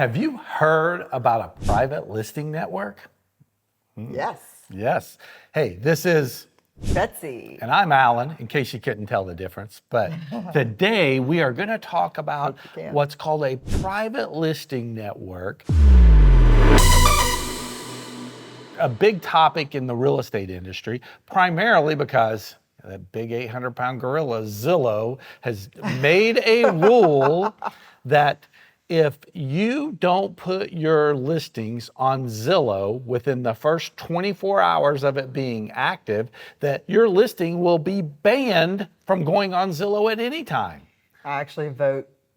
Have you heard about a private listing network? Yes. Yes. Hey, this is Betsy. and I'm Alan, in case you couldn't tell the difference. But today we are going to talk about what's called a private listing network. A big topic in the real estate industry, primarily because that big 800-pound gorilla, Zillow, has made a rule that if you don't put your listings on Zillow within the first 24 hours of it being active, that your listing will be banned from going on Zillow at any time. I actually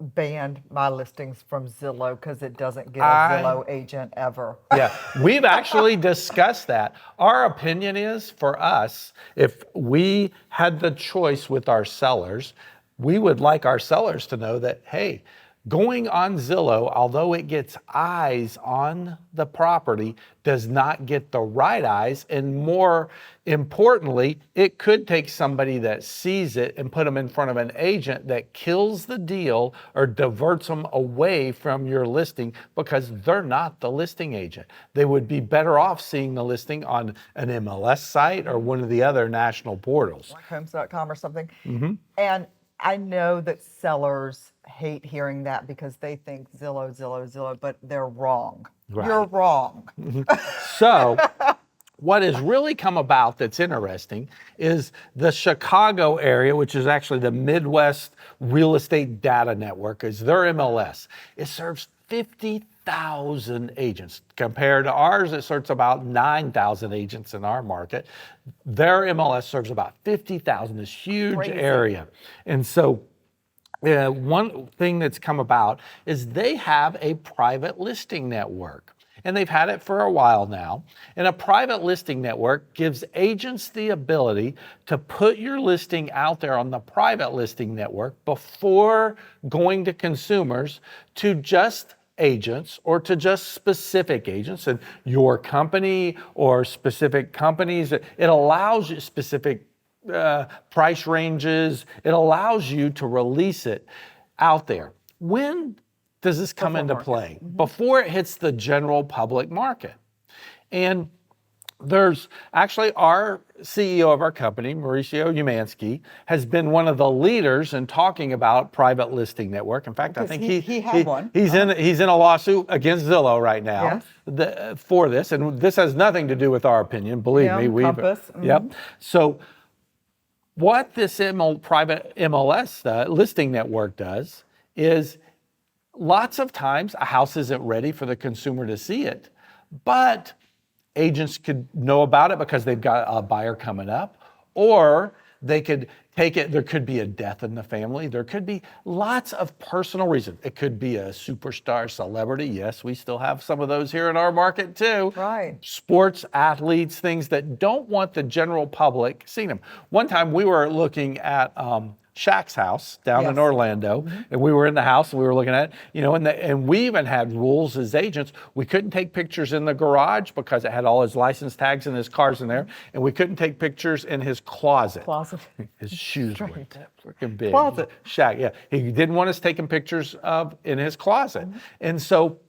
banned my listings from Zillow because it doesn't get a Zillow agent ever. Yeah, we've actually discussed that. Our opinion is, for us, if we had the choice with our sellers, we would like our sellers to know that, hey, going on Zillow, although it gets eyes on the property, does not get the right eyes. And more importantly, it could take somebody that sees it and put them in front of an agent that kills the deal or diverts them away from your listing because they're not the listing agent. They would be better off seeing the listing on an MLS site or one of the other national portals. Like homes.com or something. Mm-hmm. And I know that sellers hate hearing that because they think Zillow, but they're wrong. Right. You're wrong. So what has really come about that's interesting is the Chicago area, which is actually the Midwest Real Estate Data Network, is their MLS. It serves 50,000 agents. Compared to ours, it serves about 9,000 agents in our market. Their MLS serves about 50,000, this huge area. And so one thing that's come about is they have a private listing network. And they've had it for a while now. And a private listing network gives agents the ability to put your listing out there on the private listing network before going to consumers to just agents or to just specific agents and your company or specific companies. It allows you specific price ranges. It allows you to release it out there. When does this come into play? Mm-hmm. Before it hits the general public market. And there's actually our CEO of our company, Mauricio Umansky, has been one of the leaders in talking about private listing network. In fact, I think he had one. He's in a lawsuit against Zillow right now for this, and this has nothing to do with our opinion. Believe me, Compass. Mm-hmm. Yep. So what this private MLS listing network does is lots of times a house isn't ready for the consumer to see it, but agents could know about it because they've got a buyer coming up, or they could take it. There could be a death in the family. There could be lots of personal reasons. It could be a superstar celebrity. Yes, we still have some of those here in our market too. Right. Sports athletes, things that don't want the general public seeing them. One time we were looking at Shaq's house down in Orlando, and we were in the house and we were looking at it, and we even had rules as agents. We couldn't take pictures in the garage because it had all his license tags and his cars in there, and we couldn't take pictures in his closet. His shoes were freaking big. Closet. Shaq, he didn't want us taking pictures of in his closet, and so.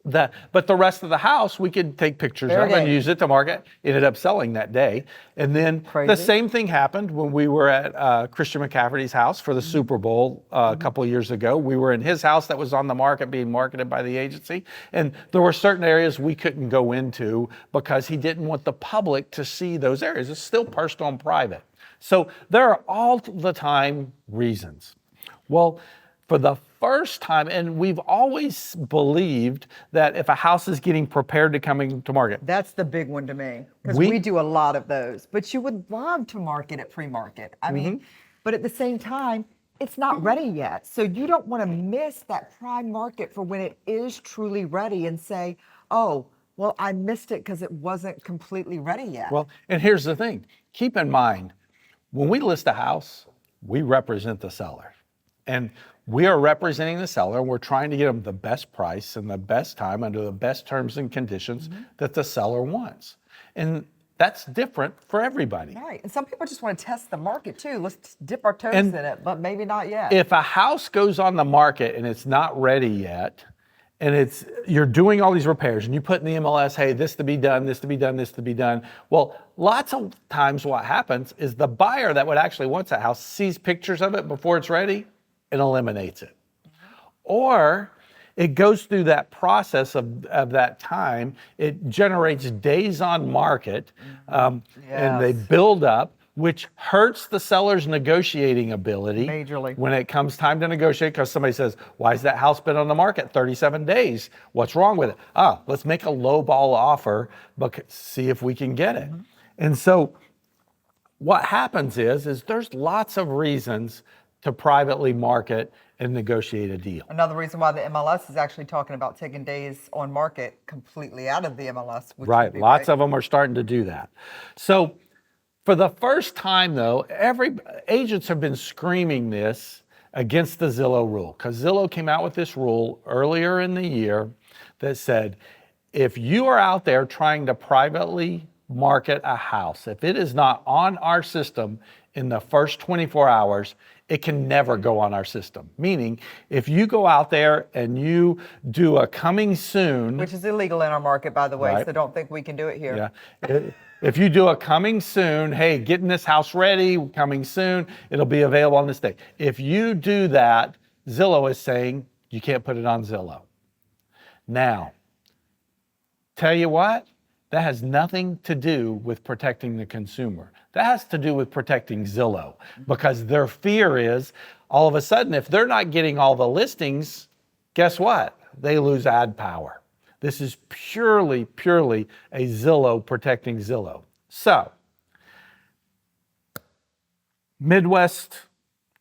But the rest of the house, we could take pictures of and use it to market. Ended up selling that day. And then the same thing happened when we were at Christian McCafferty's house for the Super Bowl a couple of years ago. We were in his house that was on the market being marketed by the agency. And there were certain areas we couldn't go into because he didn't want the public to see those areas. It's still personal and private. So there are all the time reasons. Well, for the first time, and we've always believed that if a house is getting prepared to coming to market. That's the big one to me, because we do a lot of those. But you would love to market at pre-market. I mean, but at the same time, it's not ready yet. So you don't want to miss that prime market for when it is truly ready and say, oh, well, I missed it because it wasn't completely ready yet. Well, and here's the thing. Keep in mind, when we list a house, we represent the seller. And we are representing the seller. We're trying to get them the best price and the best time under the best terms and conditions that the seller wants. And that's different for everybody. Right. And some people just want to test the market too. Let's dip our toes in it, but maybe not yet. If a house goes on the market and it's not ready yet, and you're doing all these repairs, and you put in the MLS, hey, this to be done, this to be done, this to be done. Well, lots of times what happens is the buyer that would actually wants that house sees pictures of it before it's ready and eliminates it. Or it goes through that process of that time. It generates days on market, and they build up, which hurts the seller's negotiating ability Majorly. when it comes time to negotiate, because somebody says, why has that house been on the market 37 days? What's wrong with it? Let's make a low ball offer, but see if we can get it. And so what happens is there's lots of reasons to privately market and negotiate a deal. Another reason why the MLS is actually talking about taking days on market completely out of the MLS. Which Right, lots of them are starting to do that. So for the first time, though, agents have been screaming this against the Zillow rule, because Zillow came out with this rule earlier in the year that said, if you are out there trying to privately market a house, if it is not on our system in the first 24 hours, it can never go on our system. Meaning, if you go out there and you do a coming soon, which is illegal in our market, by the way, right, so don't think we can do it here. Yeah. If you do a coming soon, hey, getting this house ready, coming soon, it'll be available on this day. If you do that, Zillow is saying you can't put it on Zillow. Now, tell you what, that has nothing to do with protecting the consumer. That has to do with protecting Zillow, because their fear is all of a sudden, if they're not getting all the listings, guess what? They lose ad power. This is purely a Zillow protecting Zillow. So, Midwest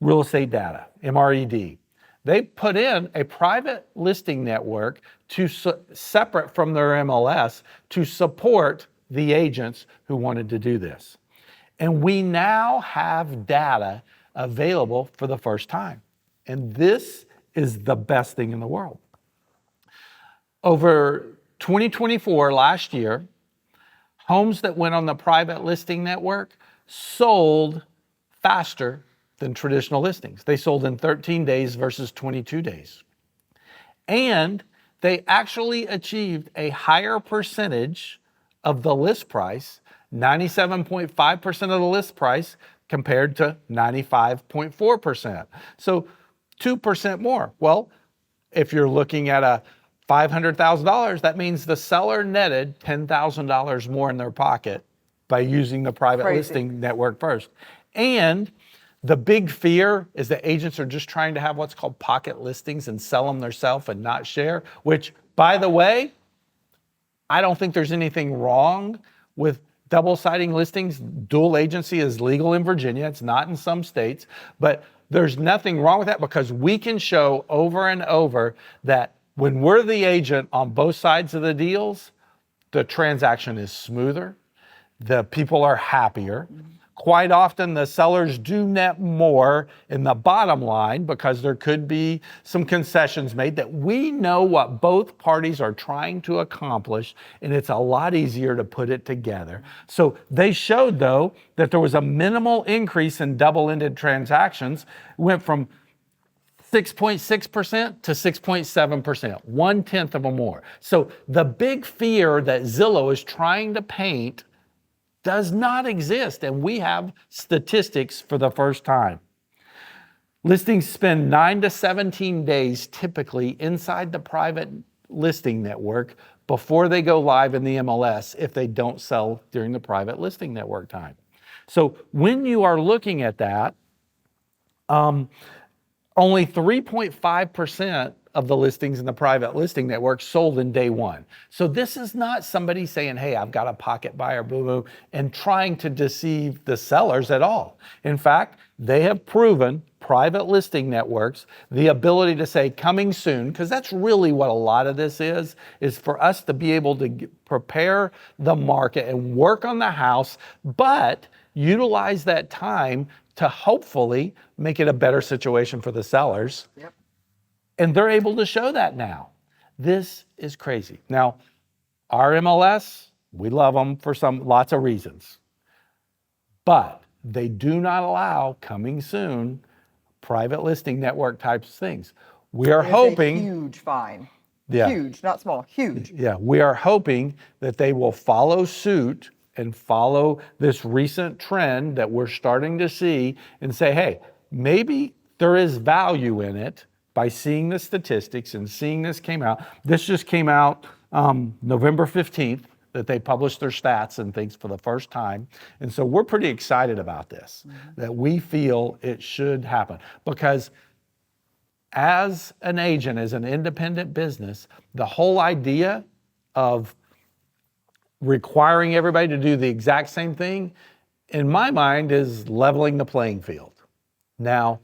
Real Estate Data, MRED, they put in a private listing network separate from their MLS to support the agents who wanted to do this. And we now have data available for the first time. And this is the best thing in the world. Over 2024, last year, homes that went on the private listing network sold faster than traditional listings. They sold in 13 days versus 22 days. And they actually achieved a higher percentage of the list price, 97.5% of the list price compared to 95.4%. So 2% more. Well, if you're looking at a $500,000, that means the seller netted $10,000 more in their pocket by using the private listing network first. And the big fear is that agents are just trying to have what's called pocket listings and sell them themselves and not share, which, by the way, I don't think there's anything wrong with double-siding listings. Dual agency is legal in Virginia. It's not in some states, but there's nothing wrong with that, because we can show over and over that when we're the agent on both sides of the deals, the transaction is smoother, the people are happier. Quite often the sellers do net more in the bottom line because there could be some concessions made that we know what both parties are trying to accomplish, and it's a lot easier to put it together. So they showed, though, that there was a minimal increase in double-ended transactions. It went from 6.6% to 6.7%, 1/10 of a more. So the big fear that Zillow is trying to paint does not exist, and we have statistics for the first time. Listings spend 9 to 17 days typically inside the private listing network before they go live in the MLS if they don't sell during the private listing network time. So when you are looking at that, only 3.5% of the listings in the private listing network sold in day one. So this is not somebody saying, hey, I've got a pocket buyer, boo-boo, and trying to deceive the sellers at all. In fact, they have proven, private listing networks, the ability to say coming soon, because that's really what a lot of this is for us to be able to prepare the market and work on the house, but utilize that time to hopefully make it a better situation for the sellers. Yep. And they're able to show that now. This is crazy. Now, our MLS, we love them for lots of reasons, but they do not allow coming soon private listing network types of things. We are hoping a huge fine. Yeah. Huge, not small, huge. Yeah, we are hoping that they will follow suit and follow this recent trend that we're starting to see and say, hey, maybe there is value in it by seeing the statistics and seeing this came out. This just came out November 15th that they published their stats and things for the first time. And so we're pretty excited about this, that we feel it should happen because as an agent, as an independent business, the whole idea of requiring everybody to do the exact same thing, in my mind, is leveling the playing field. Now,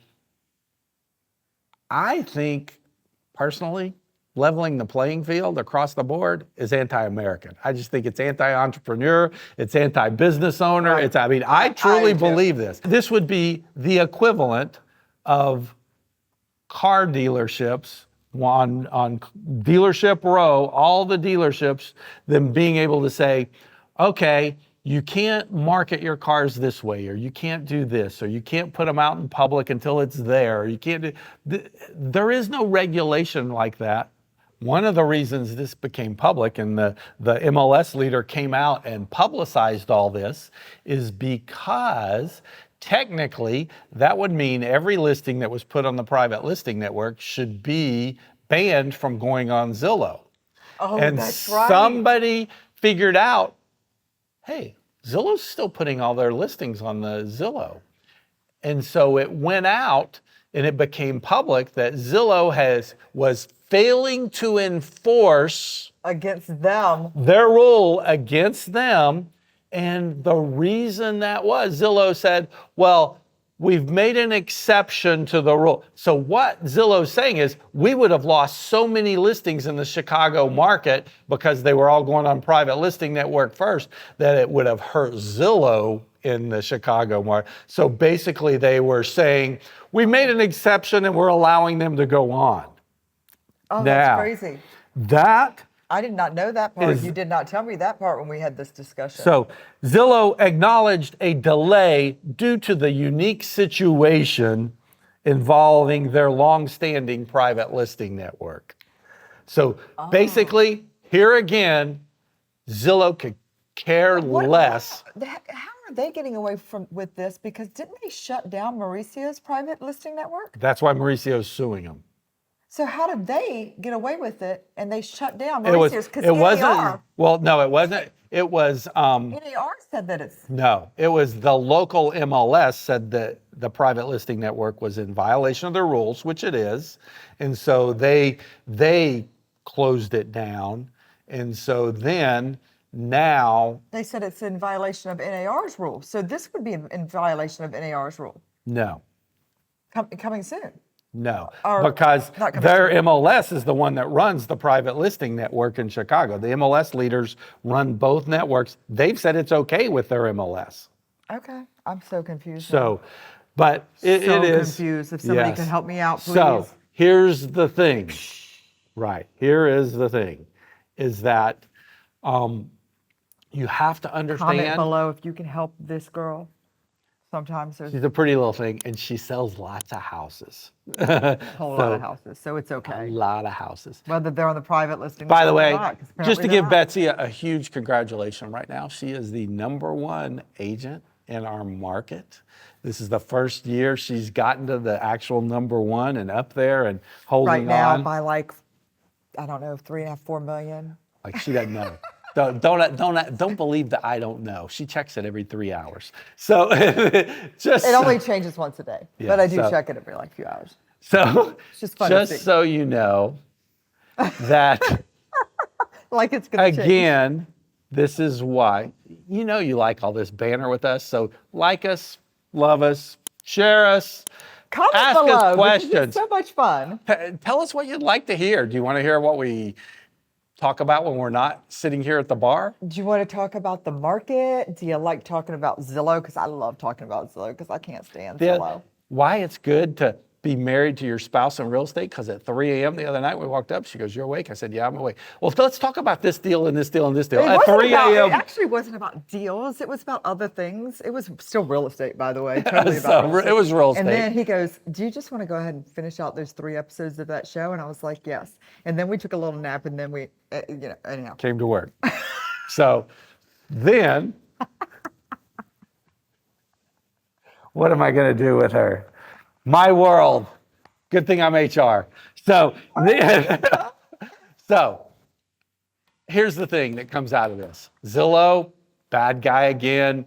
I think personally, leveling the playing field across the board is anti-American. I just think it's anti-entrepreneur, it's anti-business owner. Right. I truly do. believe this. This would be the equivalent of car dealerships on dealership row, all the dealerships, them being able to say, okay, you can't market your cars this way, or you can't do this, or you can't put them out in public until it's there, or you can't do, there is no regulation like that. One of the reasons this became public and the MLS leader came out and publicized all this is because technically that would mean every listing that was put on the private listing network should be banned from going on Zillow. Oh, And that's right. somebody figured out, hey, Zillow's still putting all their listings on the Zillow. And so it went out and it became public that Zillow was failing to enforce Against them. their rule against them. And the reason that was, Zillow said, well, we've made an exception to the rule. So what Zillow's saying is we would have lost so many listings in the Chicago market because they were all going on private listing network first that it would have hurt Zillow in the Chicago market. So basically they were saying, we made an exception and we're allowing them to go on. Oh, Now, that's crazy. That I did not know that part. is- You did not tell me that part when we had this discussion. So Zillow acknowledged a delay due to the unique situation involving their longstanding private listing network. So basically, here again, Zillow could care less. How are they getting away with this? Because didn't they shut down Mauricio's private listing network? That's why Mauricio's suing them. So how did they get away with it and they shut down It was. Mauricio's? Because It wasn't. NAR Well, no, it wasn't. It was. said that it's No, it was the local MLS said that the private listing network was in violation of their rules, which it is, and so they closed it down, and so then now they said it's in violation of NAR's rule. So this would be in violation of NAR's rule no. coming soon. No, Or because not coming their MLS is the one that runs the private listing network in Chicago. The MLS leaders run both networks. They've said it's okay with their MLS. Okay, I'm so confused. now. So, but it is. Confused. If somebody yes. could help me out, please. So here's the thing. Right, here is the thing, is that you have to Comment understand. below if you can help this girl. Sometimes there's She's a pretty little thing, and she sells lots of houses. a whole lot of houses, so it's okay. A lot of houses. Whether they're on the private listing. By the or way, not, 'cause just to apparently they're give not. Betsy a huge congratulations right now. She is the #1 agent in our market. This is the first year she's gotten to the actual #1 and up there and holding right now on. by like, I don't know, 3.5, 4 million. Like she doesn't know. Don't believe that I don't know. She checks it every 3 hours. So just It only changes once a day, Yeah, but I do so- check it every like few hours. so just fun to see. just so you know that Like it's gonna change. again, this is why you like all this banner with us. So like us, love us, share us, Comment ask below. us This is questions. so much fun. Tell us what you'd like to hear. Do you want to hear what we talk about when we're not sitting here at the bar? Do you want to talk about the market? Do you like talking about Zillow? Because I love talking about Zillow because I can't stand Zillow. Why it's good to be married to your spouse in real estate? Because at 3 a.m. the other night we walked up, she goes, "You're awake?" I said, "Yeah, I'm awake." Well, let's talk about this deal and this deal and this deal. At 3 It a.m. actually wasn't about deals. It was about other things. It was still real estate, by the way. Totally about real estate. It was real estate. And then he goes, "Do you just want to go ahead and finish out those 3 episodes of that show?" And I was like, "Yes." And then we took a little nap, and then we, anyhow. Came to work. So then, what am I going to do with her? My world. Good thing I'm HR. So here's the thing that comes out of this. Zillow, bad guy again,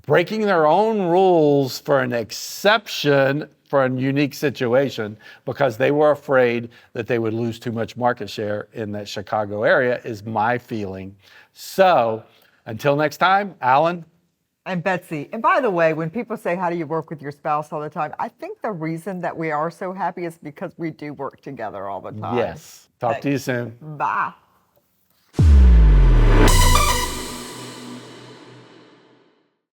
breaking their own rules for an exception for a unique situation because they were afraid that they would lose too much market share in that Chicago area is my feeling. So until next time, Alan. And Betsy. And by the way, when people say, how do you work with your spouse all the time? I think the reason that we are so happy is because we do work together all the time. Yes. Talk to you soon. Bye.